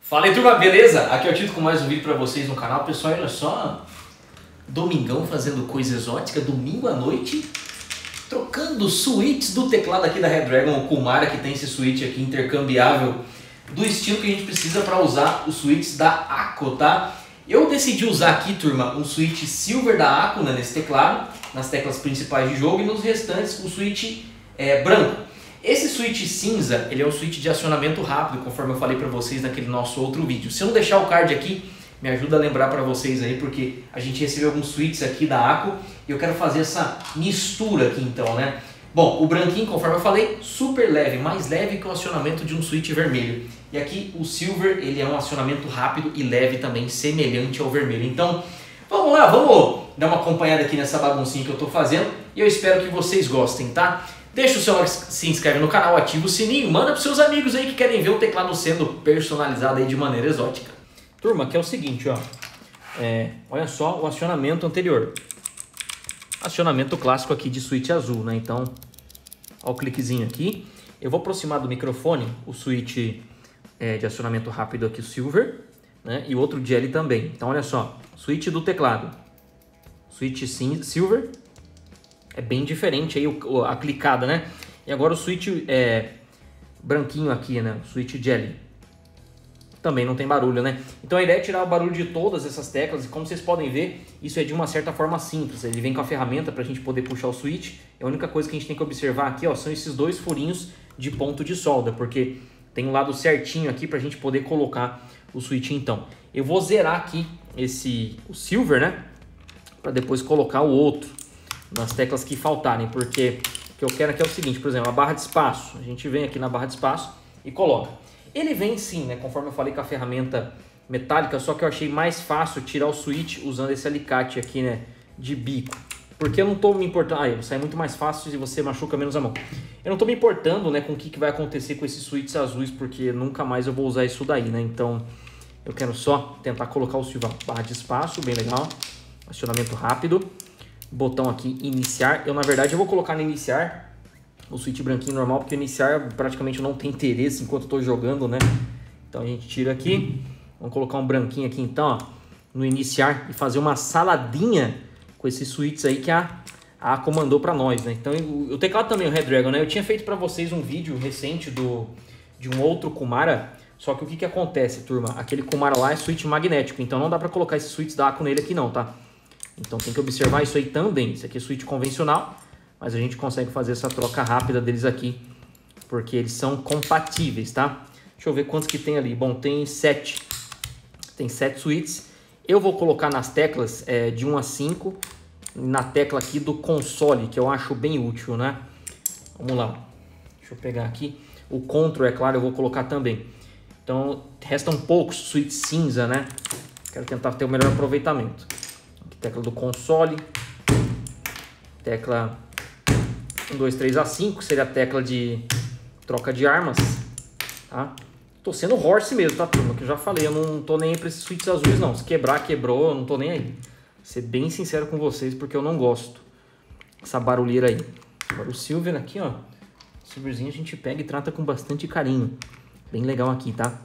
Fala aí, turma, beleza? Aqui é o Tito com mais um vídeo pra vocês no canal. Pessoal, olha só, domingão fazendo coisa exótica, domingo à noite, trocando switches do teclado aqui da Redragon, o Kumara, que tem esse switch aqui intercambiável do estilo que a gente precisa para usar os switches da Akko, tá? Eu decidi usar aqui, turma, um switch silver da Akko, né, nesse teclado, nas teclas principais de jogo, e nos restantes o switch branco. Esse switch cinza, ele é um switch de acionamento rápido, conforme eu falei para vocês naquele nosso outro vídeo. Se eu não deixar o card aqui, me ajuda a lembrar para vocês aí, porque a gente recebeu alguns switches aqui da Akko e eu quero fazer essa mistura aqui então, né? Bom, o branquinho, conforme eu falei, super leve, mais leve que o acionamento de um switch vermelho. E aqui o silver, ele é um acionamento rápido e leve também, semelhante ao vermelho. Então, vamos lá, vamos dar uma acompanhada aqui nessa baguncinha que eu estou fazendo e eu espero que vocês gostem, tá? Deixa o seu like, se inscreve no canal, ativa o sininho, manda para seus amigos aí que querem ver o teclado sendo personalizado aí de maneira exótica. Turma, que é o seguinte, ó, olha só o acionamento anterior. Acionamento clássico aqui de switch azul, né? Então, ó o cliquezinho aqui. Eu vou aproximar do microfone o switch de acionamento rápido aqui, o silver, né? E o outro gel também. Então, olha só, switch do teclado, switch silver. É bem diferente aí a clicada, né? E agora o switch branquinho aqui, né? O switch jelly. Também não tem barulho, né? Então a ideia é tirar o barulho de todas essas teclas. E como vocês podem ver, isso é de uma certa forma simples. Ele vem com a ferramenta para a gente poder puxar o switch. E a única coisa que a gente tem que observar aqui, ó, são esses dois furinhos de ponto de solda. Porque tem um lado certinho aqui para a gente poder colocar o switch então. Eu vou zerar aqui o silver, né? Para depois colocar o outro nas teclas que faltarem, porque o que eu quero aqui é o seguinte, por exemplo, a barra de espaço, a gente vem aqui na barra de espaço e coloca. Ele vem sim, né, conforme eu falei, com a ferramenta metálica, só que eu achei mais fácil tirar o switch usando esse alicate aqui, né, de bico, porque eu não tô me importando, sai muito mais fácil se você machuca menos a mão. Eu não tô me importando, né, com o que vai acontecer com esses switches azuis, porque nunca mais eu vou usar isso daí, né, então eu quero só tentar colocar o silver, barra de espaço, bem legal, acionamento rápido. Botão aqui iniciar, na verdade eu vou colocar no iniciar o switch branquinho normal, porque iniciar praticamente não tem interesse enquanto eu estou jogando, né? Então a gente tira aqui, vamos colocar um branquinho aqui então, ó, no iniciar e fazer uma saladinha com esses switches aí que a Akko mandou para nós, né? Então o teclado também, o Redragon, né? Eu tinha feito para vocês um vídeo recente de um outro Kumara, só que o que acontece, turma? Aquele Kumara lá é switch magnético, então não dá para colocar esses switches da Akko nele aqui não, tá? Então tem que observar isso aí também. Isso aqui é switch convencional, mas a gente consegue fazer essa troca rápida deles aqui, porque eles são compatíveis, tá? Deixa eu ver quantos que tem ali. Bom, tem 7. Tem 7 switches. Eu vou colocar nas teclas de 1 a 5, na tecla aqui do console, que eu acho bem útil, né? Vamos lá. Deixa eu pegar aqui. O control, é claro, eu vou colocar também. Então, restam poucos switch cinza, né? Quero tentar ter o melhor aproveitamento. Tecla do console, tecla 1, 2, 3 a 5, seria a tecla de troca de armas, tá? Tô sendo horse mesmo, tá, turma? Que eu já falei, eu não tô nem aí pra esses switches azuis, não. Se quebrar, quebrou, eu não tô nem aí. Vou ser bem sincero com vocês, porque eu não gosto dessa barulheira aí. Agora o silver aqui, ó, o silverzinho a gente pega e trata com bastante carinho. Bem legal aqui, tá?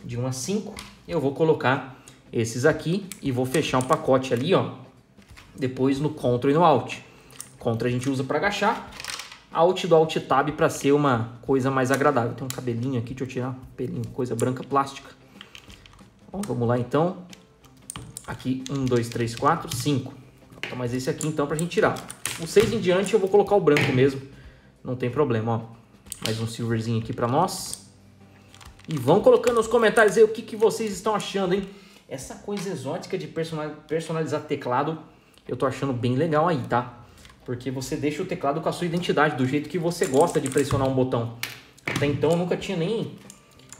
De 1 a 5, eu vou colocar esses aqui e vou fechar um pacote ali, ó, depois no Ctrl e no Alt. Ctrl a gente usa para agachar, Alt do Alt Tab para ser uma coisa mais agradável. Tem um cabelinho aqui, deixa eu tirar, pelinho, coisa branca plástica. Ó, vamos lá então, aqui 1, 2, 3, 4, 5. Falta mais esse aqui então pra gente tirar. O 6 em diante eu vou colocar o branco mesmo, não tem problema, ó. Mais um silverzinho aqui para nós. E vão colocando nos comentários aí o que vocês estão achando, hein? Essa coisa exótica de personalizar teclado, eu tô achando bem legal aí, tá? Porque você deixa o teclado com a sua identidade, do jeito que você gosta de pressionar um botão. Até então eu nunca tinha nem...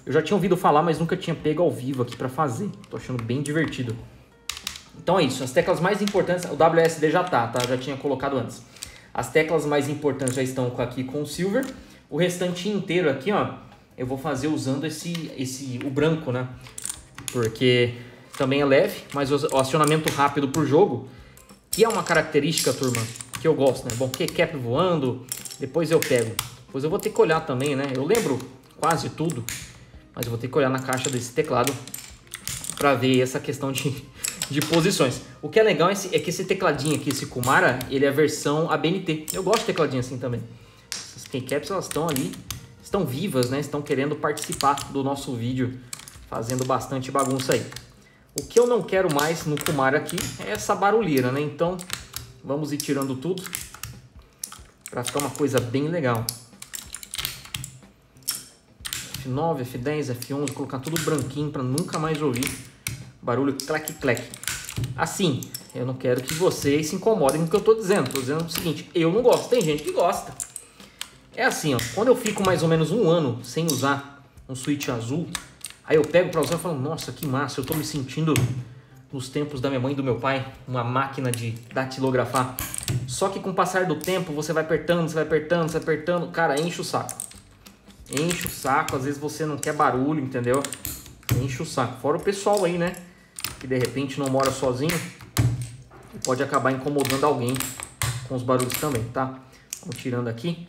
Eu já tinha ouvido falar, mas nunca tinha pego ao vivo aqui pra fazer. Tô achando bem divertido. Então é isso, as teclas mais importantes... O WSD já tá? Já tinha colocado antes. As teclas mais importantes já estão aqui com o silver. O restante inteiro aqui, ó, eu vou fazer usando o branco, né? Porque... também é leve, mas o acionamento rápido por jogo, que é uma característica, turma, que eu gosto, né? Bom, keycap voando, depois eu pego. Depois eu vou ter que olhar também, né? Eu lembro quase tudo, mas eu vou ter que olhar na caixa desse teclado para ver essa questão de posições. O que é legal é que esse tecladinho aqui, esse Kumara, ele é a versão ABNT. Eu gosto de tecladinho assim também. Essas keycaps, elas estão ali, estão vivas, né? Estão querendo participar do nosso vídeo, fazendo bastante bagunça aí. O que eu não quero mais no Kumara aqui é essa barulheira, né? Então, vamos ir tirando tudo para ficar uma coisa bem legal. F9, F10, F11, colocar tudo branquinho para nunca mais ouvir barulho clac-clac. Assim, eu não quero que vocês se incomodem com o que eu estou dizendo. Estou dizendo o seguinte, eu não gosto, tem gente que gosta. É assim, ó, quando eu fico mais ou menos um ano sem usar um switch azul, aí eu pego para usar e falo, nossa, que massa, eu estou me sentindo nos tempos da minha mãe e do meu pai, uma máquina de datilografar. Só que com o passar do tempo, você vai apertando, você vai apertando, você vai apertando, cara, enche o saco. Enche o saco, às vezes você não quer barulho, entendeu? Enche o saco. Fora o pessoal aí, né? Que de repente não mora sozinho e pode acabar incomodando alguém com os barulhos também, tá? Vamos tirando aqui.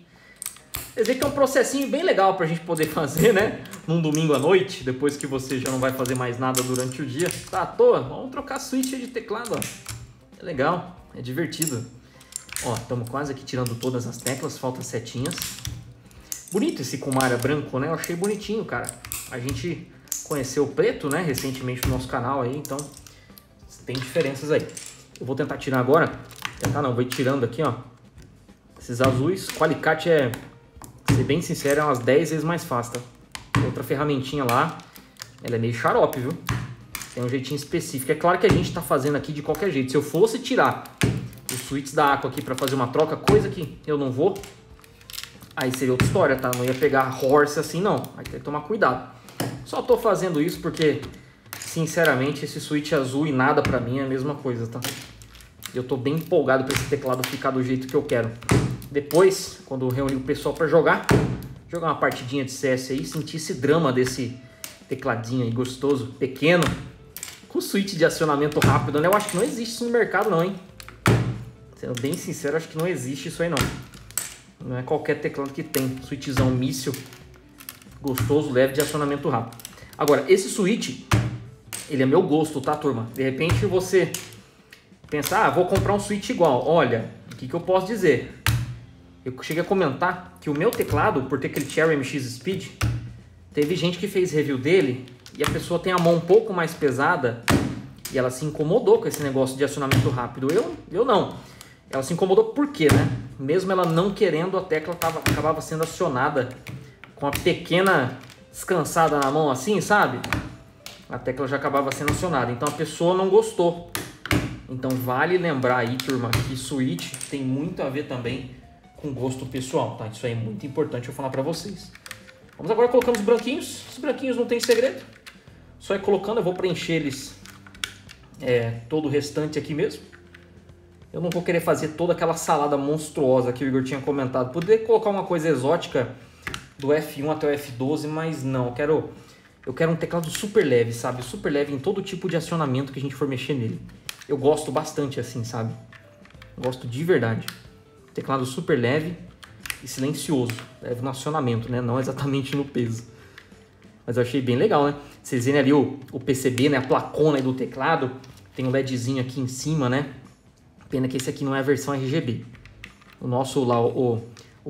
Quer dizer que é um processinho bem legal pra gente poder fazer, né? Num domingo à noite, depois que você já não vai fazer mais nada durante o dia. Tá à toa? Vamos trocar switch de teclado, ó. É legal, é divertido. Ó, estamos quase aqui tirando todas as teclas, faltam setinhas. Bonito esse Kumara branco, né? Eu achei bonitinho, cara. A gente conheceu o preto, né? Recentemente no nosso canal aí, então tem diferenças aí. Eu vou tentar tirar agora. Tentar não, vou ir tirando aqui, ó. Esses azuis. O alicate é, pra ser bem sincero, é umas 10 vezes mais fácil, tá? Outra ferramentinha lá, ela é meio xarope, viu? Tem um jeitinho específico. É claro que a gente tá fazendo aqui de qualquer jeito. Se eu fosse tirar os switches da Aqua aqui pra fazer uma troca, coisa que eu não vou, aí seria outra história, tá? Não ia pegar horse assim, não. Aí tem que tomar cuidado. Só tô fazendo isso porque, sinceramente, esse switch azul e nada pra mim é a mesma coisa, tá? Eu tô bem empolgado pra esse teclado ficar do jeito que eu quero. Depois, quando eu reunir o pessoal pra jogar uma partidinha de CS aí, sentir esse drama desse tecladinho aí gostoso, pequeno, com switch de acionamento rápido, né? Eu acho que não existe isso no mercado não, hein? Sendo bem sincero, acho que não existe isso aí não. Não é qualquer teclado que tem switchzão míssil gostoso, leve, de acionamento rápido. Agora, esse switch, ele é meu gosto, tá, turma? De repente você pensa, ah, vou comprar um switch igual. Olha, o que eu posso dizer? Eu cheguei a comentar que o meu teclado, por ter aquele Cherry MX Speed, teve gente que fez review dele e a pessoa tem a mão um pouco mais pesada e ela se incomodou com esse negócio de acionamento rápido. Eu não. Ela se incomodou por quê, né? Mesmo ela não querendo, a tecla acabava sendo acionada com uma pequena descansada na mão assim, sabe? A tecla já acabava sendo acionada. Então a pessoa não gostou. Então vale lembrar aí, turma, que switch tem muito a ver também com gosto pessoal, tá? Isso aí é muito importante eu falar pra vocês. Vamos agora colocar os branquinhos. Os branquinhos não tem segredo. Só é colocando, eu vou preencher eles todo o restante aqui mesmo. Eu não vou querer fazer toda aquela salada monstruosa que o Igor tinha comentado. Poder colocar uma coisa exótica do F1 até o F12, mas não. Eu quero um teclado super leve, sabe? Super leve em todo tipo de acionamento que a gente for mexer nele. Eu gosto bastante assim, sabe? Gosto de verdade. Teclado super leve e silencioso. Leve no acionamento, né? Não exatamente no peso. Mas eu achei bem legal, né? Vocês verem ali o PCB, né? A placona aí do teclado. Tem um LEDzinho aqui em cima, né? Pena que esse aqui não é a versão RGB. O nosso lá, o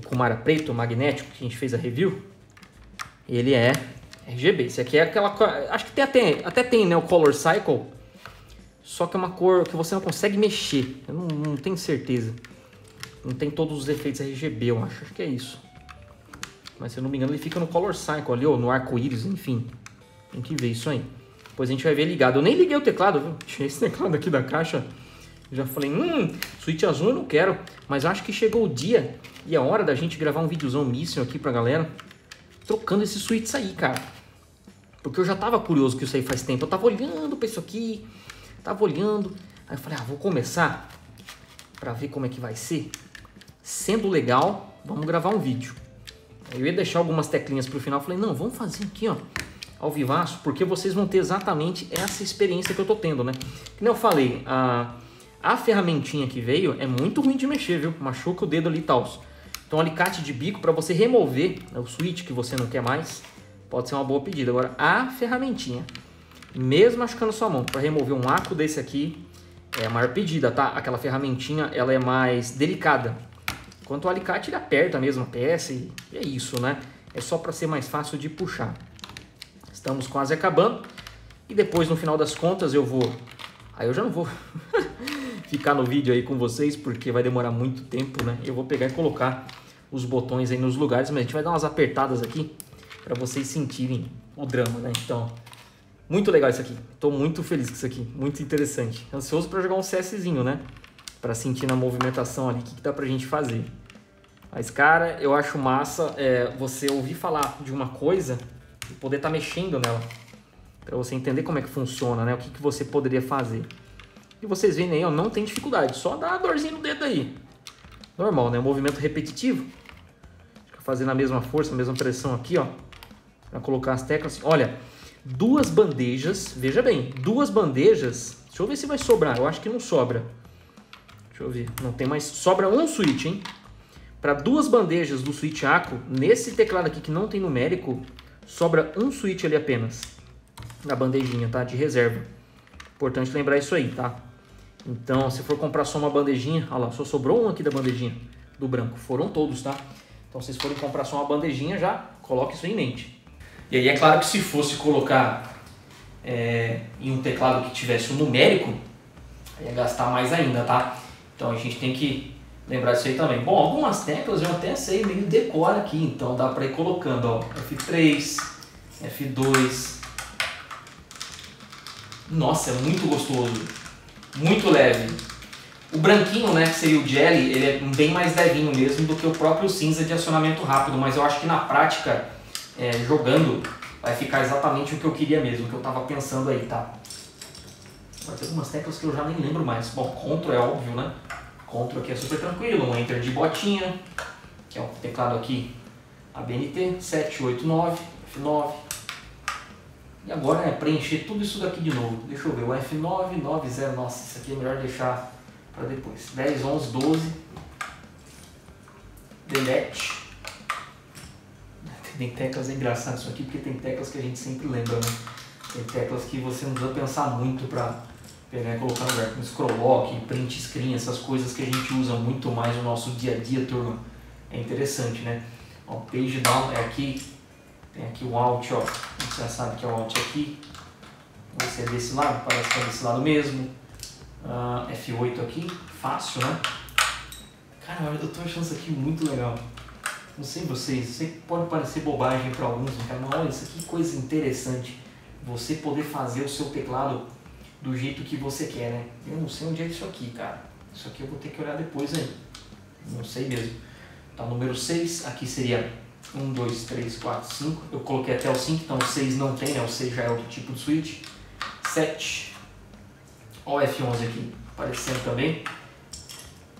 Kumara preto, o magnético, que a gente fez a review, ele é RGB. Esse aqui é aquela... Acho que até tem, né? O Color Cycle. Só que é uma cor que você não consegue mexer. Eu não tenho certeza. Não tem todos os efeitos RGB, eu acho. Acho que é isso. Mas se eu não me engano, ele fica no Color Cycle ali, ou no arco-íris, enfim. Tem que ver isso aí. Depois a gente vai ver ligado. Eu nem liguei o teclado, viu? Tirei esse teclado aqui da caixa. Já falei, switch azul eu não quero. Mas acho que chegou o dia e a hora da gente gravar um videozão míssil aqui pra galera. Trocando esses switches aí, cara. Porque eu já tava curioso com isso aí faz tempo. Eu tava olhando pra isso aqui. Tava olhando. Aí eu falei, vou começar pra ver como é que vai ser. Sendo legal, vamos gravar um vídeo. Eu ia deixar algumas teclinhas pro final. Falei, não, vamos fazer aqui, ó, ao vivaço. Porque vocês vão ter exatamente essa experiência que eu tô tendo, né? Como eu falei, a ferramentinha que veio é muito ruim de mexer, viu? Machuca o dedo ali e tal. Então, alicate de bico para você remover o switch que você não quer mais pode ser uma boa pedida. Agora, a ferramentinha, mesmo machucando sua mão, para remover um aco desse aqui, é a maior pedida, tá? Aquela ferramentinha, ela é mais delicada. Enquanto o alicate, ele aperta mesmo a peça e é isso, né? É só para ser mais fácil de puxar. Estamos quase acabando. E depois, no final das contas, eu vou... Aí eu já não vou ficar no vídeo aí com vocês, porque vai demorar muito tempo, né? Eu vou pegar e colocar os botões aí nos lugares, mas a gente vai dar umas apertadas aqui para vocês sentirem o drama, né? Então, muito legal isso aqui. Tô muito feliz com isso aqui, muito interessante. Ansioso para jogar um CSzinho, né? Para sentir na movimentação ali o que dá pra gente fazer. Mas, cara, eu acho massa você ouvir falar de uma coisa e poder estar mexendo nela. Para você entender como é que funciona, né? O que você poderia fazer. E vocês veem aí, ó, não tem dificuldade. Só dá uma dorzinha no dedo aí. Normal, né? Um movimento repetitivo. Fica fazendo a mesma força, a mesma pressão aqui, ó. Para colocar as teclas assim. Olha, 2 bandejas. Veja bem, 2 bandejas. Deixa eu ver se vai sobrar. Eu acho que não sobra. Deixa eu ver. Não tem mais. Sobra um switch, hein? Para 2 bandejas do switch ACO, nesse teclado aqui que não tem numérico, sobra um switch ali apenas. Na bandejinha, tá? De reserva. Importante lembrar isso aí, tá? Então, se for comprar só uma bandejinha, olha lá, só sobrou um aqui da bandejinha do branco. Foram todos, tá? Então, se vocês forem comprar só uma bandejinha, já coloque isso em mente. E aí, é claro que se fosse colocar em um teclado que tivesse um numérico, ia gastar mais ainda, tá? Então, a gente tem que lembrar disso aí também. Bom, algumas teclas eu até sei meio decor aqui, então dá para ir colocando, ó, F3, F2. Nossa, é muito gostoso, muito leve. O branquinho, né, que seria o Jelly, ele é bem mais levinho mesmo do que o próprio cinza de acionamento rápido, mas eu acho que na prática, jogando, vai ficar exatamente o que eu queria mesmo, o que eu tava pensando aí, tá? Vai ter algumas teclas que eu já nem lembro mais. Bom, Ctrl é óbvio, né? Ctrl aqui é super tranquilo, um Enter de botinha, que é o teclado aqui, ABNT, 789, F9. E agora é preencher tudo isso daqui de novo. Deixa eu ver, o F9, 90, nossa, isso aqui é melhor deixar para depois. 10, 11, 12. Delete. Tem teclas, é engraçado isso aqui, porque tem teclas que a gente sempre lembra, né? Tem teclas que você não precisa pensar muito para pegar e colocar no lugar. Como scroll lock, print screen, essas coisas que a gente usa muito mais no nosso dia a dia, turma. É interessante, né? Ó, page down é aqui. Tem aqui o Alt, ó. Você já sabe que é o Alt aqui. Você é desse lado, parece que é desse lado mesmo. F8 aqui, fácil, né? Cara, eu tô achando isso aqui muito legal. Não sei vocês, eu sei que pode parecer bobagem para alguns, cara, mas olha, isso aqui é coisa interessante. Você poder fazer o seu teclado do jeito que você quer, né? Eu não sei onde é isso aqui, cara. Isso aqui eu vou ter que olhar depois aí. Não sei mesmo. Tá, número 6, aqui seria 1, 2, 3, 4, 5. Eu coloquei até o 5, então o 6 não tem, né? O 6 já é outro tipo de switch. 7. Ó o F11 aqui aparecendo também.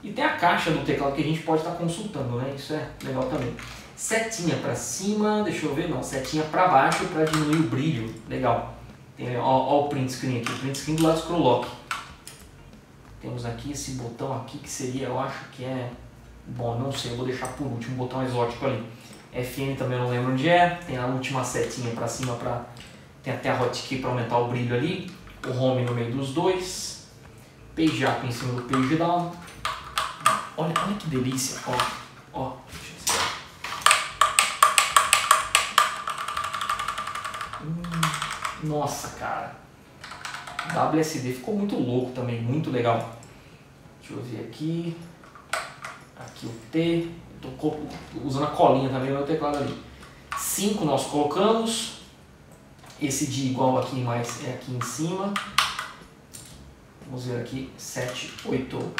E tem a caixa do teclado que a gente pode estar consultando, né? Isso é legal também. Setinha para cima, deixa eu ver, não. Setinha para baixo para diminuir o brilho. Legal. Tem, ó o print screen aqui. O print screen do lado do scroll lock. Temos aqui esse botão aqui que seria, eu acho que é... Bom, não sei, eu vou deixar por último, um botão exótico ali. FN também eu não lembro onde é. Tem a última setinha para cima, tem até a hotkey para aumentar o brilho ali. O home no meio dos dois. Page up em cima do page down. Olha que delícia, ó. Nossa, cara. WSD ficou muito louco também, muito legal. Deixa eu ver aqui. Aqui o T. Tô usando a colinha também no meu teclado ali. 5 nós colocamos. Esse de igual aqui mais é aqui em cima. Vamos ver aqui. 7, 8.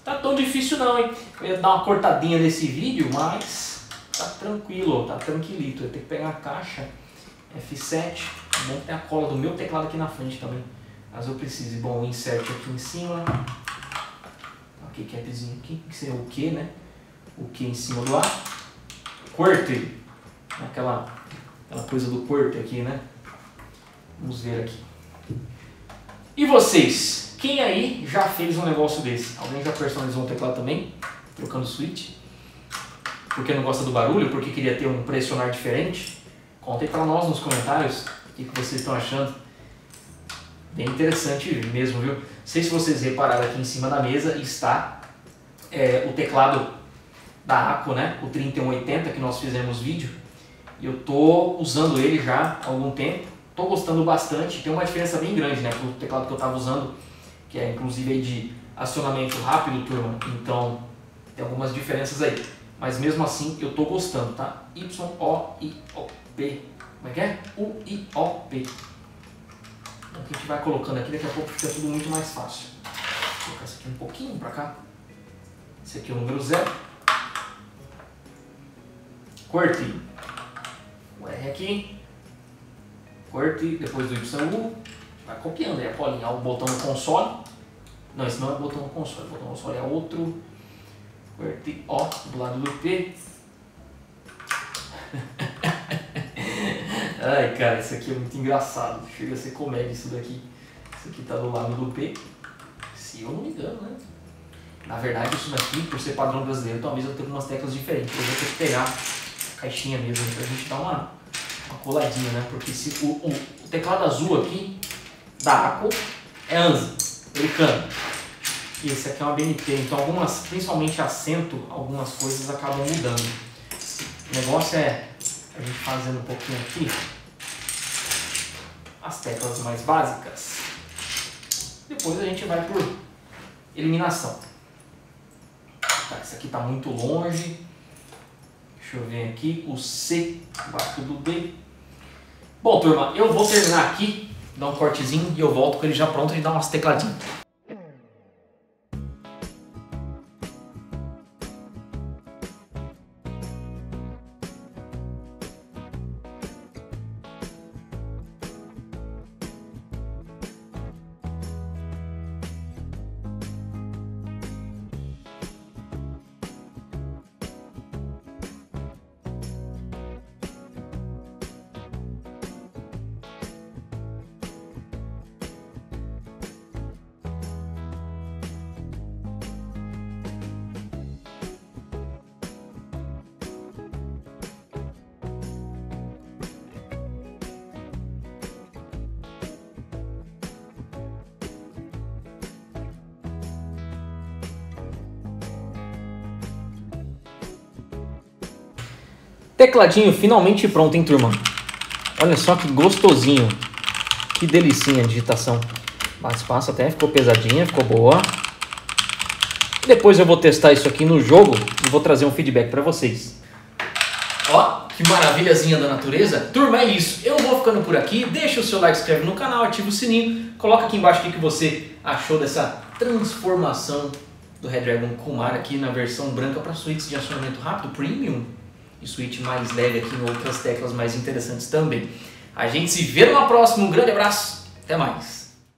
Tá tão difícil não, hein? Eu ia dar uma cortadinha nesse vídeo, mas tá tranquilo, tá tranquilito. Eu tenho que pegar a caixa F7. Bom, tem a cola do meu teclado aqui na frente também. Mas eu preciso. Bom, o insert aqui em cima. Aqui, capzinho aqui, que seria o Q, né? O Q em cima do A. QWERTY. Aquela coisa do QWERTY aqui, né? Vamos ver aqui. E vocês? Quem aí já fez um negócio desse? Alguém já personalizou um teclado também? Trocando switch? Porque não gosta do barulho? Porque queria ter um pressionar diferente? Contem para nós nos comentários o que vocês estão achando. Bem interessante mesmo, viu? Não sei se vocês repararam, aqui em cima da mesa está o teclado da ACO, né? O 3180 que nós fizemos vídeo. E eu tô usando ele já há algum tempo. Tô gostando bastante. Tem uma diferença bem grande, né? Pro teclado que eu estava usando, que é inclusive aí de acionamento rápido, turma. Então tem algumas diferenças aí. Mas mesmo assim eu tô gostando, tá? Y-O-I-O-P. Como é que é? U-I-O-P. Então a gente vai colocando aqui, daqui a pouco fica tudo muito mais fácil. Vou colocar isso aqui um pouquinho pra cá. Esse aqui é o número 0. Corte. O R aqui. Corte, depois do YU. Vai copiando aí a colinha. O botão do console. Não, esse não é o botão do console. O botão do console é outro. Corte O do lado do P. Ai, cara, isso aqui é muito engraçado. Chega a ser comédia isso daqui. Isso aqui tá do lado do P. Se eu não me engano, né? Na verdade, isso daqui, por ser padrão brasileiro, talvez eu tenha umas teclas diferentes. Eu vou ter que pegar a caixinha mesmo pra gente dar uma coladinha, né? Porque se o teclado azul aqui da ACO é ANSI, americano. E esse aqui é uma BNT. Então, principalmente acento, algumas coisas acabam mudando. O negócio é a gente fazendo um pouquinho aqui as teclas mais básicas. Depois a gente vai por eliminação. Tá, esse aqui está muito longe. Deixa eu ver aqui. O C embaixo do D. Bom, turma, eu vou terminar aqui, dar um cortezinho e eu volto com ele já pronto e dar umas tecladinhas. Tecladinho finalmente pronto, hein, turma? Olha só que gostosinho. Que delicinha a digitação. Bate espaço até, ficou pesadinha, ficou boa. Depois eu vou testar isso aqui no jogo e vou trazer um feedback para vocês. Ó, que maravilhazinha da natureza. Turma, é isso. Eu vou ficando por aqui. Deixa o seu like, se inscreve no canal, ativa o sininho. Coloca aqui embaixo o que você achou dessa transformação do Redragon Kumar aqui na versão branca para switches de acionamento rápido, premium. E switch mais leve aqui em outras teclas mais interessantes também. A gente se vê numa próxima. Um grande abraço. Até mais.